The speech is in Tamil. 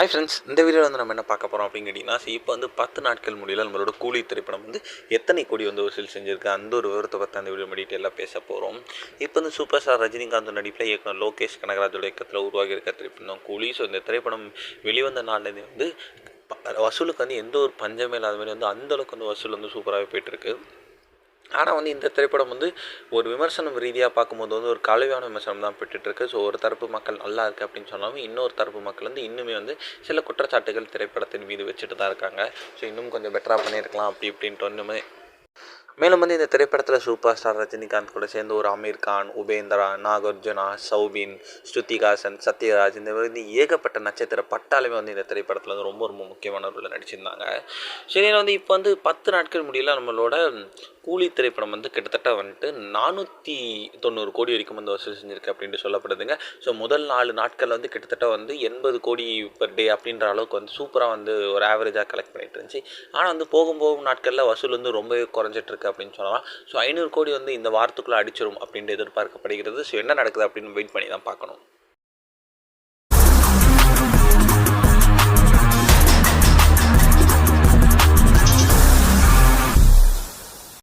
ஹாய் ஃப்ரெண்ட்ஸ், இந்த வீடியோவில் வந்து நம்ம என்ன பார்க்க போகிறோம் அப்படின்னு கேட்டிங்கன்னா, இப்போ வந்து 10 நாட்கள் முடியல நம்மளோட கூலி திரைப்படம் வந்து எத்தனை கோடி வந்து வசூல் செஞ்சுருக்கு அந்த ஒரு விவரத்தை பற்றி அந்த வீடியோ டீட்டெயிலாக பேச போகிறோம். இப்போ வந்து சூப்பர் ஸ்டார் ரஜினிகாந்த் நடிப்பில் இயக்குனர் லோகேஷ் கனகராஜோட இயக்கத்தில் உருவாகி இருக்க திரைப்படம் கூலி. ஸோ இந்த திரைப்படம் வெளிவந்த நாள்லேருந்து வந்து வசூலுக்கு வந்து எந்த ஒரு பஞ்சமே இல்லாத மாதிரி வந்து அந்தளவுக்கு வந்து வசூல் வந்து சூப்பராகவே போயிட்டுருக்கு. ஆனால் வந்து இந்த திரைப்படம் வந்து ஒரு விமர்சனம் ரீதியாக பார்க்கும்போது வந்து ஒரு கலவையான விமர்சனம் தான் பெற்றுட்ருக்கு. ஸோ ஒரு தரப்பு மக்கள் நல்லா இருக்குது அப்படின்னு சொன்னாலும் இன்னொரு தரப்பு மக்கள் வந்து இன்னுமே வந்து சில குற்றச்சாட்டுகள் திரைப்படத்தின் மீது வச்சுட்டு தான் இருக்காங்க. ஸோ இன்னும் கொஞ்சம் பெட்டராக பண்ணியிருக்கலாம் அப்படி இப்படின்ட்டு ஒன்றுமே. மேலும் வந்து இந்த திரைப்படத்தில் சூப்பர் ஸ்டார் ரஜினிகாந்த் கூட சேர்ந்து ஒரு அமீர் கான், உபேந்திரா, நாகார்ஜுனா, சௌபின், ஸ்ருதிஹாசன், சத்யராஜ் இந்த மாதிரி வந்து ஏகப்பட்ட நட்சத்திர பட்டாலுமே வந்து இந்த திரைப்படத்தில் வந்து ரொம்ப ரொம்ப முக்கியமான ரோலில் நடிச்சிருந்தாங்க. சரி, வந்து இப்போ வந்து 10 நாட்கள் முடியல நம்மளோட கூலி திரைப்படம் வந்து கிட்டத்தட்ட வந்துட்டு 490 கோடி வரைக்கும் வந்து வசூல் செஞ்சுருக்கு அப்படின்ட்டு சொல்லப்படுதுங்க. ஸோ முதல் 4 நாட்களில் வந்து கிட்டத்தட்ட வந்து 80 கோடி பர் டே அப்படின்ற அளவுக்கு வந்து சூப்பராக வந்து ஒரு ஆவரேஜாக கலெக்ட் பண்ணிட்டு இருந்துச்சு. ஆனால் வந்து போகும் நாட்களில் வசூல் வந்து ரொம்பவே குறைஞ்சிட்ருக்கு அப்படின்னு சொல்லலாம். ஸோ 500 கோடி வந்து இந்த வாரத்துக்குள்ளே அடிச்சிடும் அப்படின்ட்டு எதிர்பார்க்கப்படுகிறது. ஸோ என்ன நடக்குது அப்படின்னு வெயிட் பண்ணி தான் பார்க்கணும்.